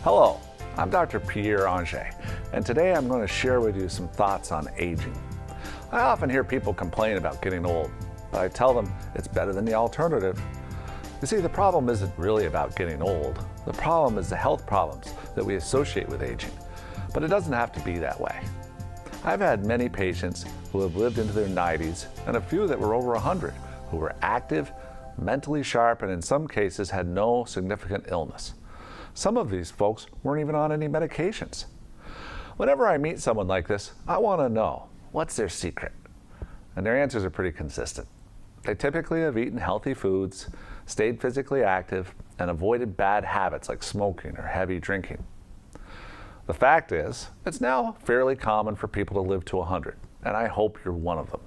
Hello, I'm Dr. Pierre Angers, and today I'm going to share with you some thoughts on aging. I often hear people complain about getting old, but I tell them it's better than the alternative. You see, the problem isn't really about getting old. The problem is the health problems that we associate with aging, but it doesn't have to be that way. I've had many patients who have lived into their 90s and a few that were over 100 who were active, mentally sharp, and in some cases had no significant illness. Some of these folks weren't even on any medications. Whenever I meet someone like this, I want to know, what's their secret? And their answers are pretty consistent. They typically have eaten healthy foods, stayed physically active, and avoided bad habits like smoking or heavy drinking. The fact is, it's now fairly common for people to live to 100, and I hope you're one of them.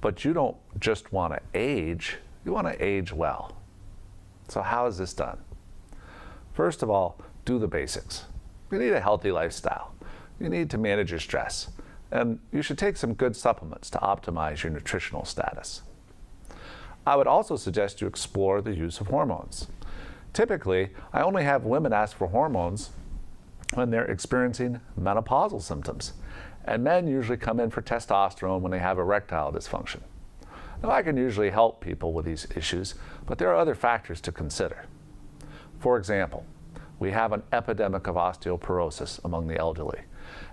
But you don't just want to age, you want to age well. So how is this done? First of all, do the basics. You need a healthy lifestyle. You need to manage your stress. And you should take some good supplements to optimize your nutritional status. I would also suggest you explore the use of hormones. Typically, I only have women ask for hormones when they're experiencing menopausal symptoms. And men usually come in for testosterone when they have erectile dysfunction. Now, I can usually help people with these issues, but there are other factors to consider. For example, we have an epidemic of osteoporosis among the elderly.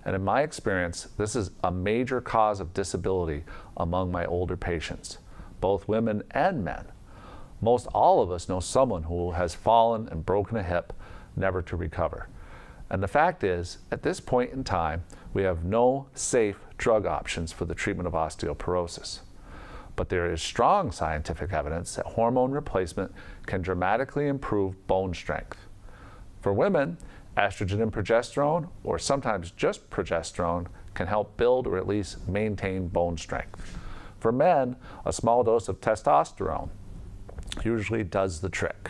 And in my experience, this is a major cause of disability among my older patients, both women and men. Most all of us know someone who has fallen and broken a hip, never to recover. And the fact is, at this point in time, we have no safe drug options for the treatment of osteoporosis. But there is strong scientific evidence that hormone replacement can dramatically improve bone strength. For women, estrogen and progesterone, or sometimes just progesterone, can help build or at least maintain bone strength. For men, a small dose of testosterone usually does the trick.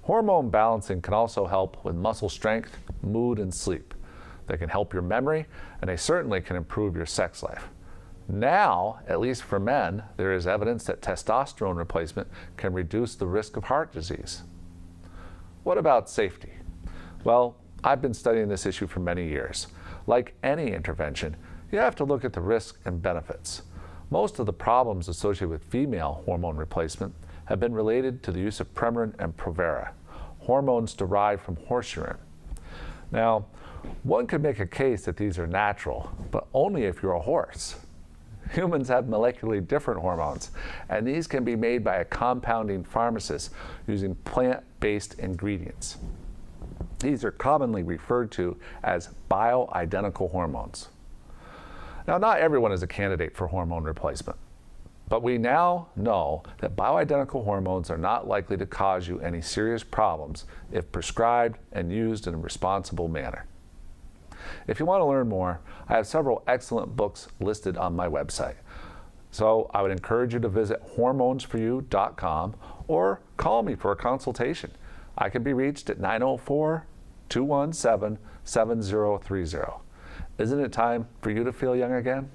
Hormone balancing can also help with muscle strength, mood, and sleep. They can help your memory, and they certainly can improve your sex life. Now, at least for men, there is evidence that testosterone replacement can reduce the risk of heart disease. What about safety? Well, I've been studying this issue for many years. Like any intervention, you have to look at the risks and benefits. Most of the problems associated with female hormone replacement have been related to the use of Premarin and Provera, hormones derived from horse urine. Now, one could make a case that these are natural, but only if you're a horse. Humans have molecularly different hormones, and these can be made by a compounding pharmacist using plant-based ingredients. These are commonly referred to as bioidentical hormones. Now, not everyone is a candidate for hormone replacement, but we now know that bioidentical hormones are not likely to cause you any serious problems if prescribed and used in a responsible manner. If you want to learn more, I have several excellent books listed on my website. So I would encourage you to visit hormones4u.com or call me for a consultation. I can be reached at 904-217-7030. Isn't it time for you to feel young again?